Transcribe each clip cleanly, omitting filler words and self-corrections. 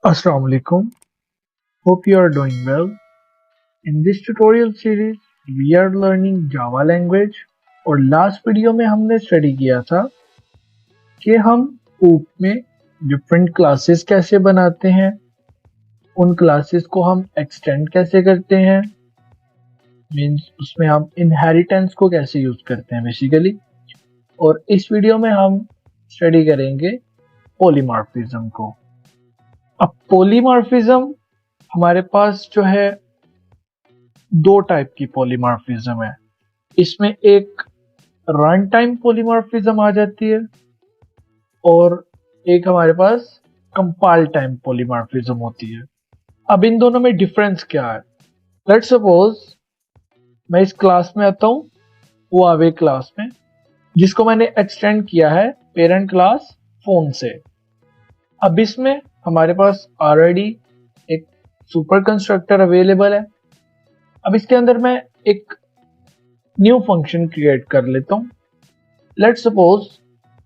Assalamu alaikum. Hope you are doing well. In this tutorial series, we are learning Java language और last video में हमने study किया था कि हम OOP में डिफरेंट क्लासेस कैसे बनाते हैं, उन क्लासेस को हम एक्सटेंड कैसे करते हैं, मीन्स उसमें हम इनहेरिटेंस को कैसे यूज करते हैं बेसिकली। और इस वीडियो में हम स्टडी करेंगे पॉलीमॉर्फिज्म को। अब पॉलीमॉर्फिज्म हमारे पास जो है दो टाइप की पॉलीमॉर्फिज्म है। इसमें एक रन टाइम पॉलीमॉर्फिज्म आ जाती है और एक हमारे पास कंपाइल टाइम पॉलीमॉर्फिज्म होती है। अब इन दोनों में डिफरेंस क्या है? लेट्स सपोज मैं इस क्लास में आता हूँ, वो आवे क्लास में, जिसको मैंने एक्सटेंड किया है पेरेंट क्लास फोन से। अब इसमें हमारे पास ऑलरेडी एक सुपर कंस्ट्रक्टर अवेलेबल है। अब इसके अंदर मैं एक न्यू फंक्शन क्रिएट कर लेता हूँ। लेट्स सपोज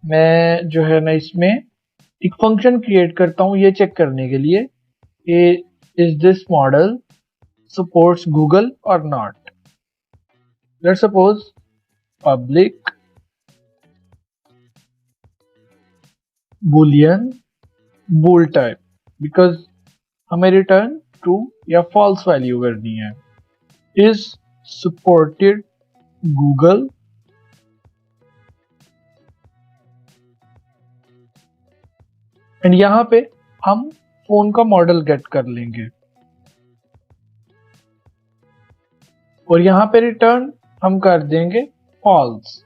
मैं जो है ना इसमें एक फंक्शन क्रिएट करता हूँ ये चेक करने के लिए is this model supports Google और not. Let's suppose public boolean bool type, because हमें रिटर्न ट्रू या फॉल्स वैल्यू करनी है। इज सपोर्टेड गूगल एंड यहाँ पे हम फोन का मॉडल गेट कर लेंगे और यहाँ पे रिटर्न हम कर देंगे फॉल्स।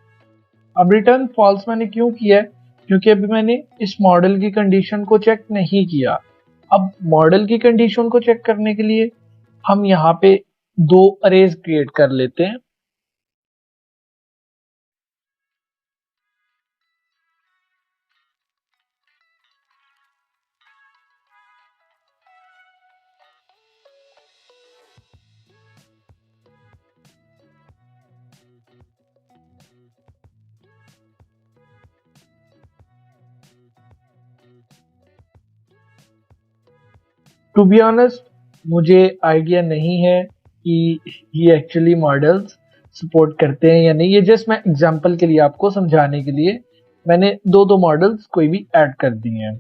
अब रिटर्न फॉल्स मैंने क्यों किया है? क्योंकि अभी मैंने इस मॉडल की कंडीशन को चेक नहीं किया। अब मॉडल की कंडीशन को चेक करने के लिए हम यहाँ पे दो अरेज क्रिएट कर लेते हैं। टू बी ऑनेस्ट मुझे आइडिया नहीं है कि ये एक्चुअली मॉडल्स सपोर्ट करते हैं या नहीं। ये जस्ट मैं एग्जांपल के लिए आपको समझाने के लिए मैंने दो मॉडल्स कोई भी ऐड कर दिए हैं।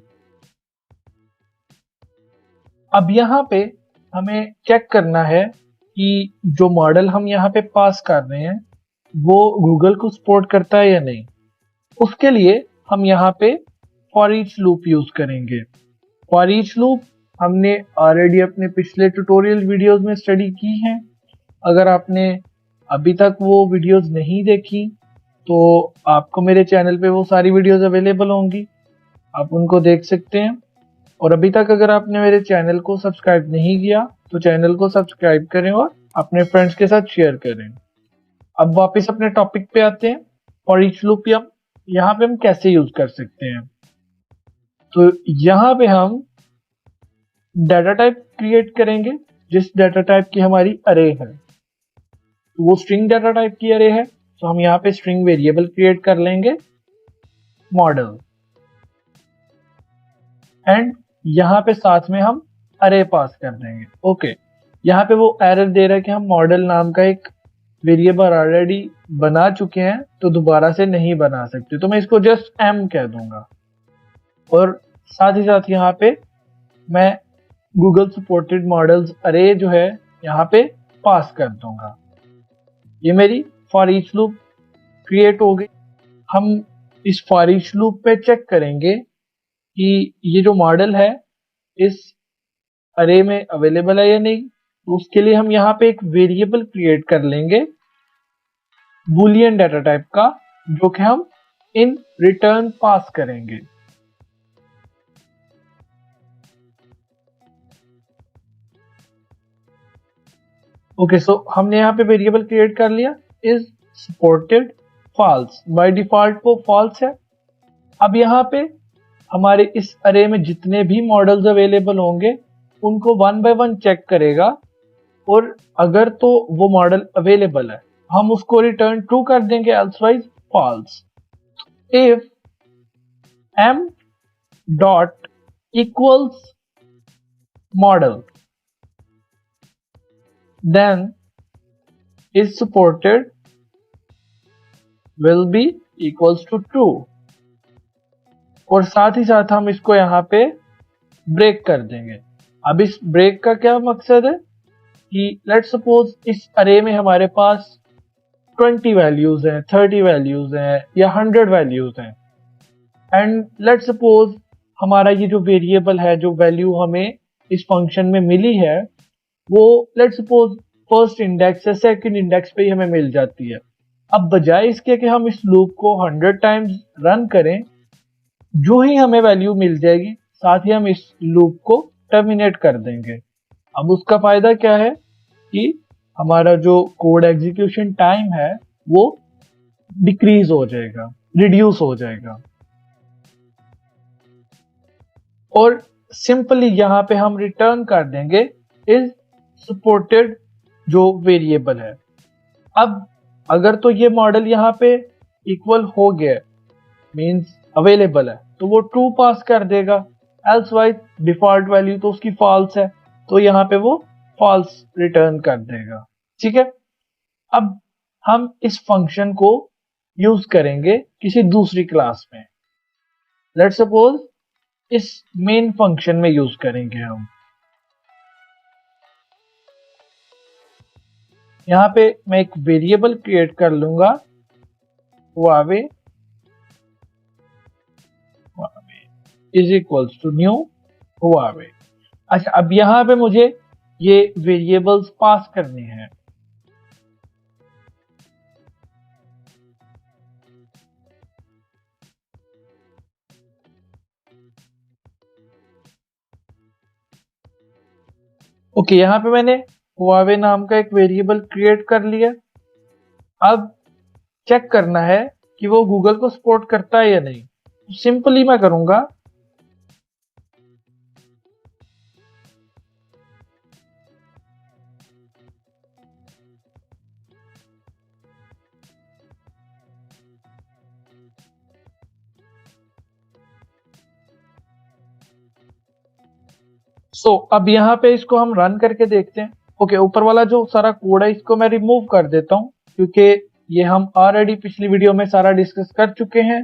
अब यहाँ पे हमें चेक करना है कि जो मॉडल हम यहाँ पे पास कर रहे हैं वो गूगल को सपोर्ट करता है या नहीं। उसके लिए हम यहाँ पे फॉर ईच लूप यूज करेंगे। फॉर ईच लूप हमने ऑलरेडी अपने पिछले ट्यूटोरियल वीडियोस में स्टडी की है। अगर आपने अभी तक वो वीडियोस नहीं देखी तो आपको मेरे चैनल पे वो सारी वीडियोस अवेलेबल होंगी, आप उनको देख सकते हैं। और अभी तक अगर आपने मेरे चैनल को सब्सक्राइब नहीं किया तो चैनल को सब्सक्राइब करें और अपने फ्रेंड्स के साथ शेयर करें। अब वापस अपने टॉपिक पे आते हैं। फॉर ईच लूप यहाँ पे हम कैसे यूज कर सकते हैं? तो यहाँ पे हम डाटा टाइप क्रिएट करेंगे जिस डाटा टाइप की हमारी अरे है। तो वो स्ट्रिंग डाटा टाइप की अरे है, तो हम यहाँ पे स्ट्रिंग वेरिएबल क्रिएट कर लेंगे मॉडल एंड यहाँ पे साथ में हम अरे पास कर देंगे। ओके, यहाँ पे वो एरर दे रहा है कि हम मॉडल नाम का एक वेरिएबल ऑलरेडी बना चुके हैं तो दोबारा से नहीं बना सकते, तो मैं इसको जस्ट एम कह दूंगा और साथ ही साथ यहाँ पे मैं गूगल सपोर्टेड मॉडल्स अरे जो है यहाँ पे पास कर दूंगा। ये मेरी फॉर ईच लूप क्रिएट हो गई। हम इस फॉर ईच लूप पे चेक करेंगे कि ये जो मॉडल है इस अरे में अवेलेबल है या नहीं। तो उसके लिए हम यहाँ पे एक वेरिएबल क्रिएट कर लेंगे बूलियन डाटा टाइप का, जो कि हम इन रिटर्न पास करेंगे। ओके, सो हमने यहाँ पे वेरिएबल क्रिएट कर लिया is supported false. By default वो फॉल्स है। अब यहाँ पे हमारे इस अरे में जितने भी मॉडल्स अवेलेबल होंगे उनको वन बाय वन चेक करेगा और अगर तो वो मॉडल अवेलेबल है हम उसको रिटर्न ट्रू कर देंगे, elsewise false. If m dot equals model, then is supported will be equals to true। और साथ ही साथ हम इसको यहाँ पे ब्रेक कर देंगे। अब इस ब्रेक का क्या मकसद है कि लेट्स सपोज इस अरे में हमारे पास 20 वैल्यूज हैं, 30 वैल्यूज हैं या 100 वैल्यूज हैं, एंड लेट्स सपोज हमारा ये जो वेरिएबल है, जो वैल्यू हमें इस फंक्शन में मिली है, वो लेट्स सपोज फर्स्ट इंडेक्स या सेकंड इंडेक्स पे ही हमें मिल जाती है। अब बजाय इसके कि हम इस लूप को 100 टाइम्स रन करें, जो ही हमें वैल्यू मिल जाएगी साथ ही हम इस लूप को टर्मिनेट कर देंगे। अब उसका फायदा क्या है कि हमारा जो कोड एग्जीक्यूशन टाइम है वो डिक्रीज हो जाएगा, रिड्यूस हो जाएगा। और सिंपली यहाँ पे हम रिटर्न कर देंगे इज सपोर्टेड जो वेरिएबल है। अब अगर तो ये मॉडल यहाँ पे इक्वल हो गया, मींस अवेलेबल है, तो वो ट्रू पास कर देगा, एल्स वाइज डिफॉल्ट वैल्यू तो उसकी फॉल्स है, तो यहाँ पे वो फॉल्स रिटर्न कर देगा। ठीक है, अब हम इस फंक्शन को यूज करेंगे किसी दूसरी क्लास में। लेट्स सपोज इस मेन फंक्शन में यूज करेंगे हम। यहाँ पे मैं एक वेरिएबल क्रिएट कर लूंगा, Huawei is equals to new Huawei. अच्छा, अब यहाँ पे मुझे ये वेरिएबल्स पास करने हैं। ओके, यहाँ पे मैंने हुआवे नाम का एक वेरिएबल क्रिएट कर लिया। अब चेक करना है कि वो गूगल को सपोर्ट करता है या नहीं। सिंपली मैं करूंगा अब यहाँ पे इसको हम रन करके देखते हैं। ओके, ऊपर वाला जो सारा कोड है इसको मैं रिमूव कर देता हूँ, क्योंकि ये हम ऑलरेडी पिछली वीडियो में सारा डिस्कस कर चुके हैं।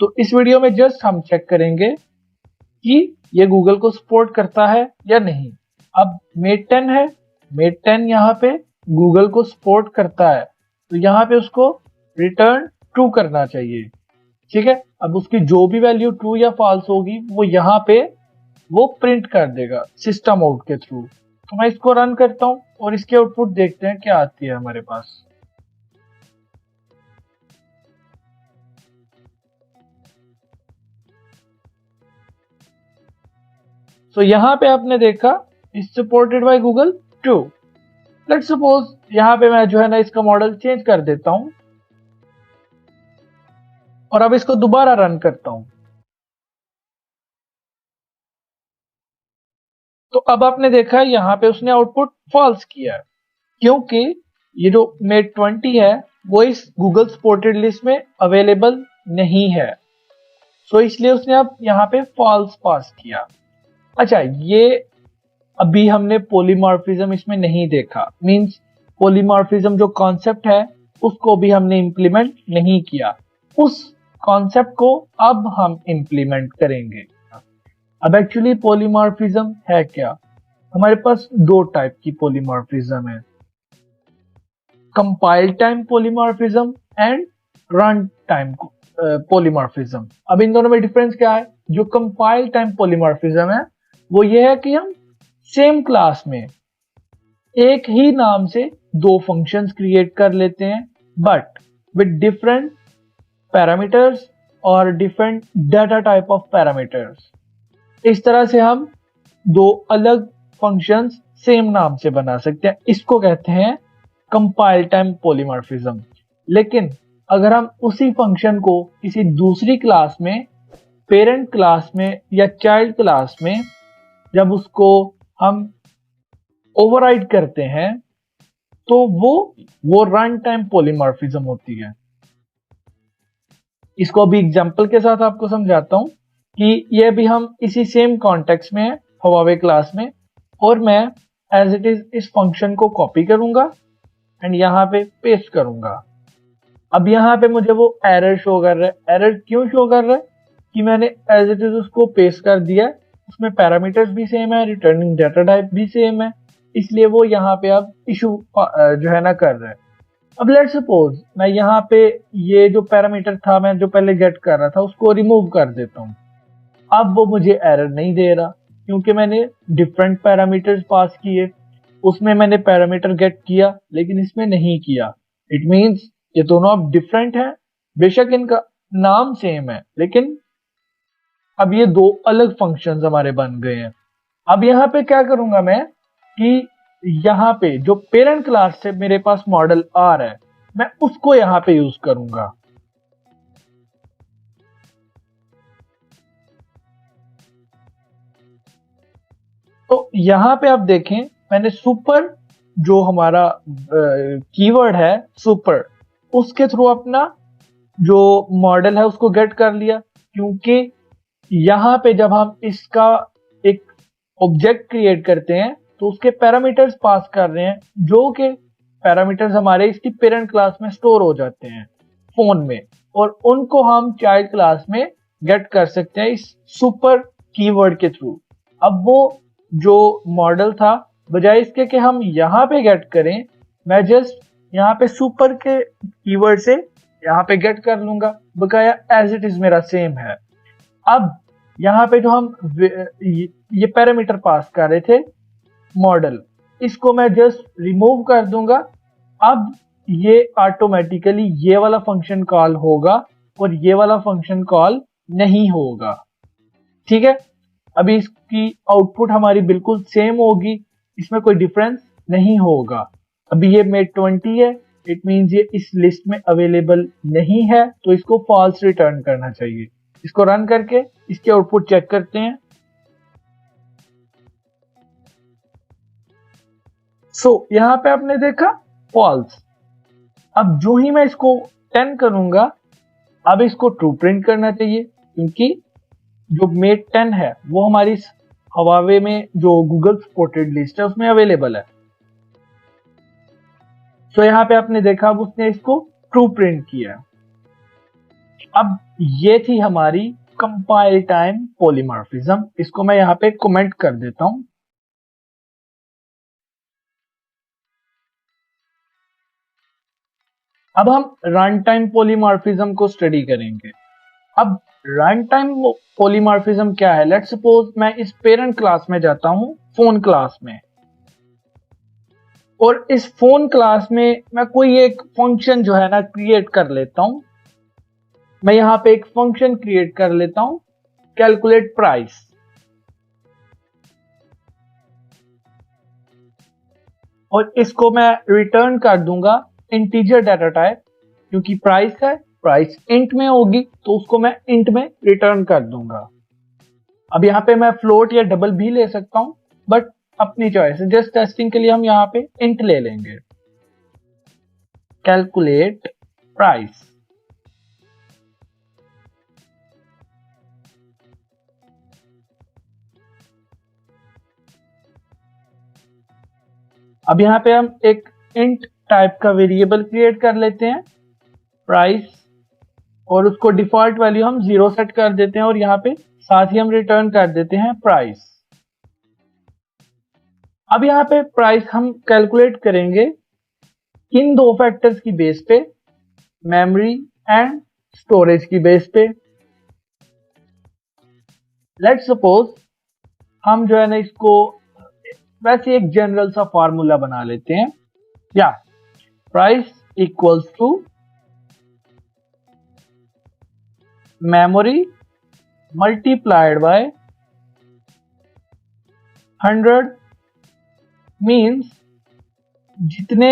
तो इस वीडियो में जस्ट हम चेक करेंगे कि ये गूगल को सपोर्ट करता है या नहीं। अब मेट 10 है, मेट 10 यहाँ पे गूगल को सपोर्ट करता है, तो यहाँ पे उसको रिटर्न ट्रू करना चाहिए। ठीक है, अब उसकी जो भी वैल्यू ट्रू या फॉल्स होगी वो यहाँ पे वो प्रिंट कर देगा सिस्टम आउट के थ्रू। तो मैं इसको रन करता हूं और इसकी आउटपुट देखते हैं क्या आती है हमारे पास। तो यहां पे आपने देखा is supported by Google true. Let's suppose यहां पे मैं जो है ना इसका मॉडल चेंज कर देता हूं और अब इसको दोबारा रन करता हूं। तो अब आपने देखा यहाँ पे उसने आउटपुट फॉल्स किया है, क्योंकि ये जो मेट 20 है वो इस गूगल सपोर्टेड लिस्ट में अवेलेबल नहीं है। सो इसलिए उसने अब यहाँ पे फॉल्स पास किया। अच्छा, ये अभी हमने पॉलीमॉर्फिज्म इसमें नहीं देखा, मींस पॉलीमॉर्फिज्म जो कॉन्सेप्ट है उसको भी हमने इंप्लीमेंट नहीं किया। उस कॉन्सेप्ट को अब हम इंप्लीमेंट करेंगे। अब एक्चुअली पॉलीमॉर्फिज्म है क्या? हमारे पास दो टाइप की पॉलीमॉर्फिज्म है, compile time polymorphism and run time polymorphism. अब इन दोनों में डिफरेंस क्या है? जो कंपाइल टाइम पॉलीमॉर्फिज्म है वो ये है कि हम सेम क्लास में एक ही नाम से दो फंक्शंस क्रिएट कर लेते हैं, बट विद डिफरेंट पैरामीटर्स और different data type of parameters. इस तरह से हम दो अलग फंक्शंस सेम नाम से बना सकते हैं। इसको कहते हैं कंपाइल टाइम पॉलीमॉर्फिज्म। लेकिन अगर हम उसी फंक्शन को किसी दूसरी क्लास में, पेरेंट क्लास में या चाइल्ड क्लास में, जब उसको हम ओवरराइड करते हैं तो वो रन टाइम पॉलीमॉर्फिज्म होती है। इसको अभी एग्जांपल के साथ आपको समझाता हूं कि ये भी हम इसी सेम कॉन्टेक्स्ट में है, हुआवे क्लास में। और मैं एज इट इज इस फंक्शन को कॉपी करूंगा एंड यहाँ पे पेस्ट करूंगा। अब यहाँ पे मुझे वो एरर शो कर रहा है। एरर क्यों शो कर रहा है? कि मैंने एज इट इज उसको पेस्ट कर दिया, उसमें पैरामीटर्स भी सेम है, रिटर्निंग डाटा टाइप भी सेम है, इसलिए वो यहाँ पे अब इशू जो है ना कर रहा है। अब लेट्स सपोज मैं यहाँ पे ये जो पैरामीटर था मैं जो पहले गेट कर रहा था उसको रिमूव कर देता हूँ। अब वो मुझे एरर नहीं दे रहा क्योंकि मैंने डिफरेंट पैरामीटर्स पास किए। उसमें मैंने पैरामीटर गेट किया लेकिन इसमें नहीं किया। इट मींस ये दोनों अब डिफरेंट है, बेशक इनका नाम सेम है लेकिन अब ये दो अलग फंक्शंस हमारे बन गए हैं। अब यहाँ पे क्या करूंगा मैं कि यहाँ पे जो पेरेंट क्लास से मेरे पास मॉडल आ रहा है मैं उसको यहाँ पे यूज करूंगा। तो यहाँ पे आप देखें मैंने सुपर जो हमारा कीवर्ड है सुपर उसके थ्रू अपना जो मॉडल है उसको गेट कर लिया, क्योंकि यहाँ पे जब हम इसका एक ऑब्जेक्ट क्रिएट करते हैं तो उसके पैरामीटर्स पास कर रहे हैं जो कि पैरामीटर्स हमारे इसकी पेरेंट क्लास में स्टोर हो जाते हैं फोन में, और उनको हम चाइल्ड क्लास में गेट कर सकते हैं इस सुपर कीवर्ड के थ्रू। अब वो जो मॉडल था बजाय इसके कि हम यहाँ पे गेट करें, मैं जस्ट यहाँ पे सुपर के कीवर्ड से यहाँ पे गेट कर लूंगा, बकाया एज इट इज मेरा सेम है। अब यहाँ पे जो हम ये पैरामीटर पास कर रहे थे मॉडल, इसको मैं जस्ट रिमूव कर दूंगा। अब ये ऑटोमेटिकली ये वाला फंक्शन कॉल होगा और ये वाला फंक्शन कॉल नहीं होगा। ठीक है, अभी इसकी आउटपुट हमारी बिल्कुल सेम होगी, इसमें कोई डिफरेंस नहीं होगा। अभी ये मेड 20 है, इट मींस ये इस लिस्ट में अवेलेबल नहीं है, तो इसको फॉल्स रिटर्न करना चाहिए। इसको रन करके इसकी आउटपुट चेक करते हैं। यहां पे आपने देखा फॉल्स। अब जो ही मैं इसको 10 करूंगा, अब इसको ट्रू प्रिंट करना चाहिए, क्योंकि जो मेड 10 है वो हमारी हवावे में जो गूगल सपोर्टेड लिस्ट है उसमें अवेलेबल है। यहाँ पे आपने देखा अब उसने इसको ट्रू प्रिंट किया। अब ये थी हमारी कंपाइल टाइम पॉलीमॉर्फिज्म। इसको मैं यहाँ पे कमेंट कर देता हूं। अब हम रन टाइम पॉलीमॉर्फिज्म को स्टडी करेंगे। अब रन टाइम पॉलीमॉर्फिज्म क्या है? लेट्स सपोज मैं इस पेरेंट क्लास में जाता हूं, फोन क्लास में, और इस फोन क्लास में मैं कोई एक फंक्शन जो है ना क्रिएट कर लेता हूं। मैं यहां पे एक फंक्शन क्रिएट कर लेता हूं, कैलकुलेट प्राइस। और इसको मैं रिटर्न कर दूंगा इंटीजर डाटा टाइप, क्योंकि प्राइस है, प्राइस इंट में होगी तो उसको मैं इंट में रिटर्न कर दूंगा। अब यहाँ पे मैं फ्लोट या डबल भी ले सकता हूं, बट अपनी चॉइस है। जस्ट टेस्टिंग के लिए हम यहाँ पे इंट ले लेंगे, कैलकुलेट प्राइस। अब यहाँ पे हम एक इंट टाइप का वेरिएबल क्रिएट कर लेते हैं प्राइस, और उसको डिफॉल्ट वैल्यू हम 0 सेट कर देते हैं, और यहाँ पे साथ ही हम रिटर्न कर देते हैं प्राइस। अब यहाँ पे प्राइस हम कैलकुलेट करेंगे किन दो फैक्टर्स की बेस पे? मेमोरी एंड स्टोरेज की बेस पे। लेट्स सपोज हम जो है ना इसको वैसे एक जनरल सा फार्मूला बना लेते हैं, या price equals to memory multiplied by 100, means जितने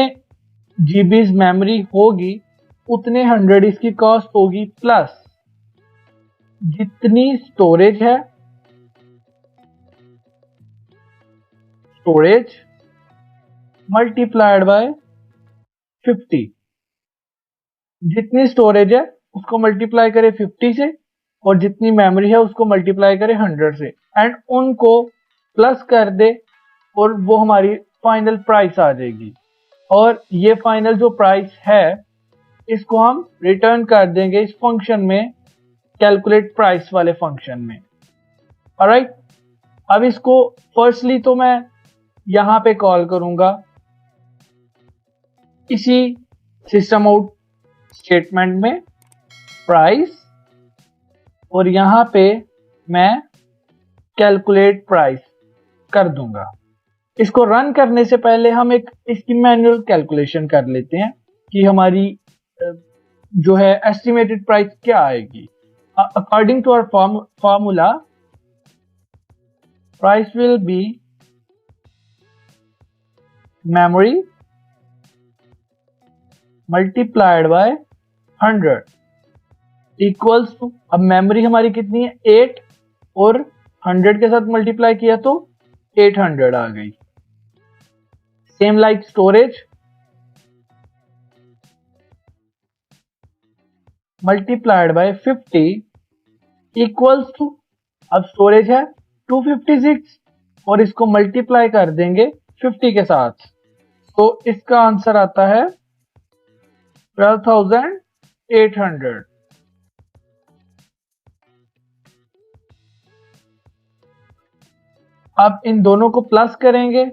जीबीज मेमोरी होगी उतने 100 इसकी कॉस्ट होगी, प्लस जितनी स्टोरेज है, स्टोरेज मल्टीप्लाइड बाय 50। जितनी स्टोरेज है उसको मल्टीप्लाई करें 50 से, और जितनी मेमोरी है उसको मल्टीप्लाई करें 100 से, एंड उनको प्लस कर दे और वो हमारी फाइनल प्राइस आ जाएगी। और ये फाइनल जो प्राइस है इसको हम रिटर्न कर देंगे इस फंक्शन में, कैलकुलेट प्राइस वाले फंक्शन में। ऑलराइट, अब इसको फर्स्टली तो मैं यहां पे कॉल करूंगा इसी सिस्टम आउट स्टेटमेंट में प्राइस, और यहां पे मैं कैलकुलेट प्राइस कर दूंगा। इसको रन करने से पहले हम एक इसकी मैन्युअल कैलकुलेशन कर लेते हैं कि हमारी जो है एस्टिमेटेड प्राइस क्या आएगी। According to our formula, price will be memory multiplied by 100 equals to, अब मेमोरी हमारी कितनी है 8 और 100 के साथ मल्टीप्लाई किया तो 800 आ गई। Same like storage, multiplied by 50 equals to, अब स्टोरेज है 256 और इसको मल्टीप्लाई कर देंगे 50 के साथ, तो इसका आंसर आता है 12,800। अब इन दोनों को प्लस करेंगे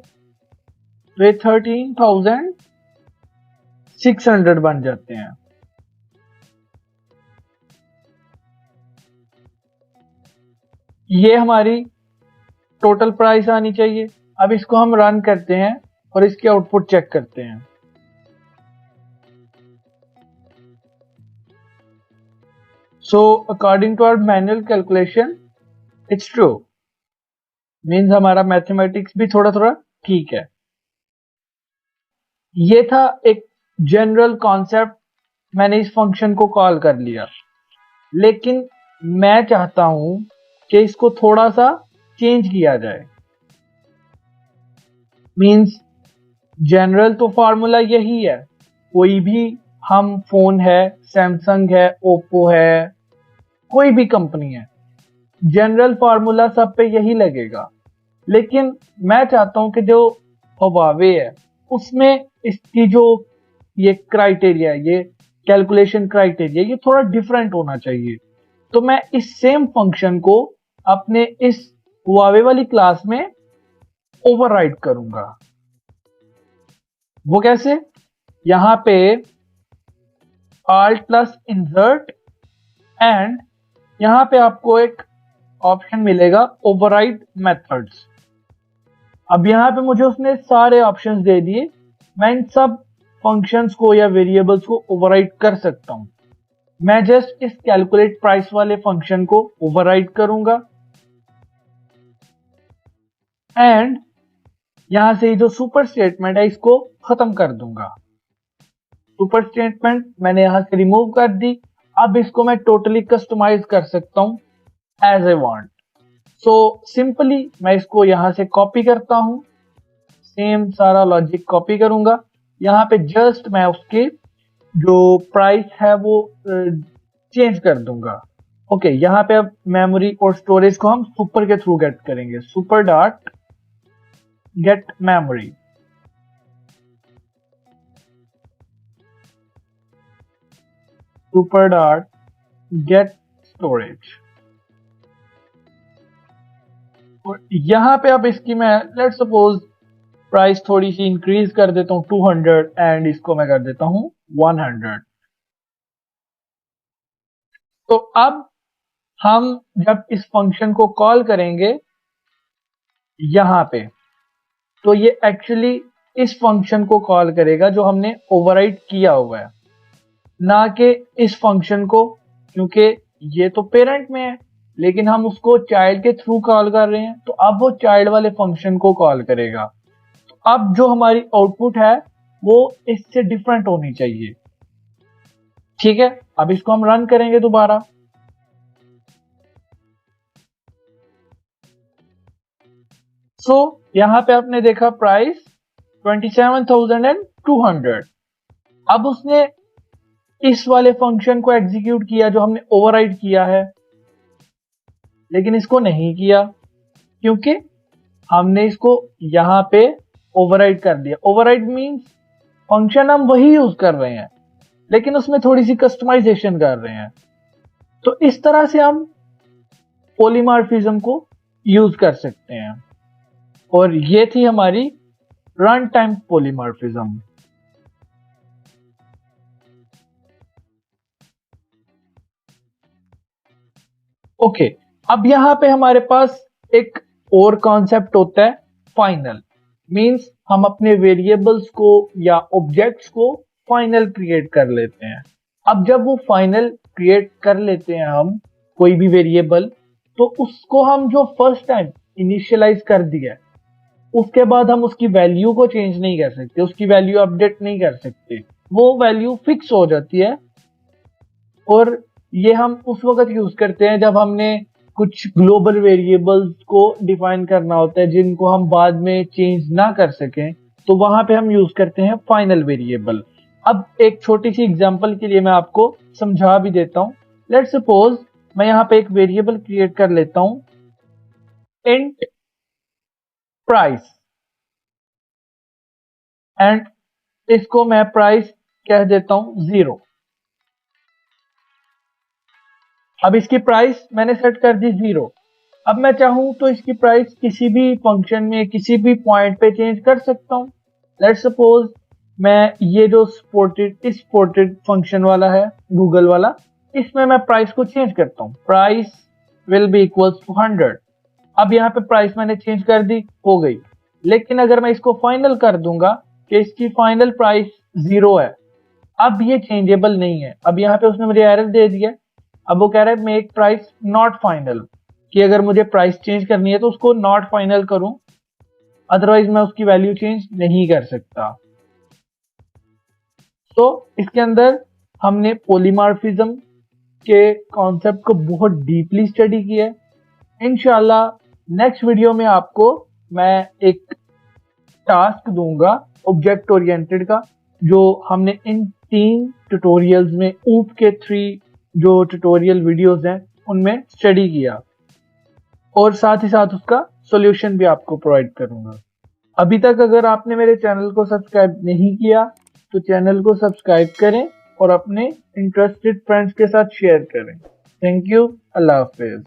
तो ये 13,600 बन जाते हैं। ये हमारी टोटल प्राइस आनी चाहिए। अब इसको हम रन करते हैं और इसके आउटपुट चेक करते हैं। So according to our manual calculation it's true, means हमारा मैथमेटिक्स भी थोड़ा थोड़ा ठीक है। ये था एक जनरल कॉन्सेप्ट, मैंने इस फंक्शन को कॉल कर लिया, लेकिन मैं चाहता हूं कि इसको थोड़ा सा चेंज किया जाए। मीन्स जनरल तो फॉर्मूला यही है, कोई भी हम फोन है, सैमसंग है, ओप्पो है, कोई भी कंपनी है, जनरल फॉर्मूला सब पे यही लगेगा। लेकिन मैं चाहता हूं कि जो हुवावे है उसमें इसकी जो ये क्राइटेरिया, ये कैलकुलेशन क्राइटेरिया, ये थोड़ा डिफरेंट होना चाहिए। तो मैं इस सेम फंक्शन को अपने इस हुवावे वाली क्लास में ओवरराइड करूंगा। वो कैसे? यहां पे alt प्लस इंसर्ट एंड यहां पे आपको एक ऑप्शन मिलेगा ओवरराइड मेथड्स। अब यहां पे मुझे उसने सारे ऑप्शंस दे दिए, मैं इन सब फंक्शंस को या वेरिएबल्स को ओवरराइड कर सकता हूं। मैं जस्ट इस कैलकुलेट प्राइस वाले फंक्शन को ओवरराइड करूंगा एंड यहां से जो सुपर स्टेटमेंट है इसको खत्म कर दूंगा। सुपर स्टेटमेंट मैंने यहां से रिमूव कर दी। अब इसको मैं टोटली कस्टमाइज कर सकता हूं as I want. So simply मैं इसको यहां से कॉपी करता हूं, सेम सारा लॉजिक कॉपी करूंगा। यहां पे जस्ट मैं उसके जो प्राइस है वो चेंज कर दूंगा। ओके, यहां पे अब मेमोरी और स्टोरेज को हम सुपर के थ्रू गेट करेंगे। Super dot gate memory, super dot gate storage, और यहां पे अब इसकी मैं लेट्स सपोज प्राइस थोड़ी सी इंक्रीज कर देता हूं 200 एंड इसको मैं कर देता हूं 100। तो अब हम जब इस फंक्शन को कॉल करेंगे यहां पे, तो ये एक्चुअली इस फंक्शन को कॉल करेगा जो हमने ओवरराइड किया हुआ है, ना कि इस फंक्शन को, क्योंकि ये तो पेरेंट में है लेकिन हम उसको चाइल्ड के थ्रू कॉल कर रहे हैं, तो अब वो चाइल्ड वाले फंक्शन को कॉल करेगा। तो अब जो हमारी आउटपुट है वो इससे डिफरेंट होनी चाहिए। ठीक है, अब इसको हम रन करेंगे दोबारा। सो यहां पे आपने देखा प्राइस 27,200। अब उसने इस वाले फंक्शन को एग्जीक्यूट किया जो हमने ओवरराइड किया है, लेकिन इसको नहीं किया क्योंकि हमने इसको यहाँ पे ओवरराइड कर दिया। ओवरराइड मीन्स फंक्शन हम वही यूज कर रहे हैं लेकिन उसमें थोड़ी सी कस्टमाइजेशन कर रहे हैं। तो इस तरह से हम पॉलीमॉर्फिज्म को यूज कर सकते हैं। और ये थी हमारी रन टाइम पॉलीमॉर्फिज्म। ओके, अब यहां पे हमारे पास एक और कॉन्सेप्ट होता है फाइनल। मींस हम अपने वेरिएबल्स को या ऑब्जेक्ट्स को फाइनल क्रिएट कर लेते हैं। अब जब वो फाइनल क्रिएट कर लेते हैं हम कोई भी वेरिएबल, तो उसको हम जो फर्स्ट टाइम इनिशियलाइज कर दिया उसके बाद हम उसकी वैल्यू को चेंज नहीं कर सकते, उसकी वैल्यू अपडेट नहीं कर सकते, वो वैल्यू फिक्स हो जाती है। और ये हम उस वक्त यूज करते हैं जब हमने कुछ ग्लोबल वेरिएबल्स को डिफाइन करना होता है जिनको हम बाद में चेंज ना कर सकें, तो वहां पे हम यूज करते हैं फाइनल वेरिएबल। अब एक छोटी सी एग्जांपल के लिए मैं आपको समझा भी देता हूं। लेट्स सपोज मैं यहाँ पे एक वेरिएबल क्रिएट कर लेता हूं, इंट प्राइस, एंड इसको मैं प्राइस कह देता हूं 0। अब इसकी प्राइस मैंने सेट कर दी 0। अब मैं चाहूं तो इसकी प्राइस किसी भी फंक्शन में किसी भी पॉइंट पे चेंज कर सकता हूं। लेट्स सपोज मैं ये जो सपोर्टेड फंक्शन वाला है गूगल वाला, इसमें मैं प्राइस को चेंज करता हूं। Price will be equals to 100। अब यहाँ पे प्राइस मैंने चेंज कर दी, हो गई। लेकिन अगर मैं इसको फाइनल कर दूंगा कि इसकी फाइनल प्राइस 0 है, अब ये चेंजेबल नहीं है। अब यहाँ पे उसने मुझे एरर दे दिया। अब वो कह रहा है मेक प्राइस नॉट फाइनल, कि अगर मुझे प्राइस चेंज करनी है तो उसको नॉट फाइनल करूं, अदरवाइज मैं उसकी वैल्यू चेंज नहीं कर सकता। तो इसके अंदर हमने पॉलीमॉर्फिज्म के कॉन्सेप्ट को बहुत डीपली स्टडी किया है। इंशाल्लाह नेक्स्ट वीडियो में आपको मैं एक टास्क दूंगा ऑब्जेक्ट ओरिएंटेड का, जो हमने इन 3 ट्यूटोरियल्स में ऊप के 3 जो ट्यूटोरियल वीडियोस हैं उनमें स्टडी किया, और साथ ही साथ उसका सॉल्यूशन भी आपको प्रोवाइड करूंगा। अभी तक अगर आपने मेरे चैनल को सब्सक्राइब नहीं किया तो चैनल को सब्सक्राइब करें और अपने इंटरेस्टेड फ्रेंड्स के साथ शेयर करें। Thank you, Allah Hafiz.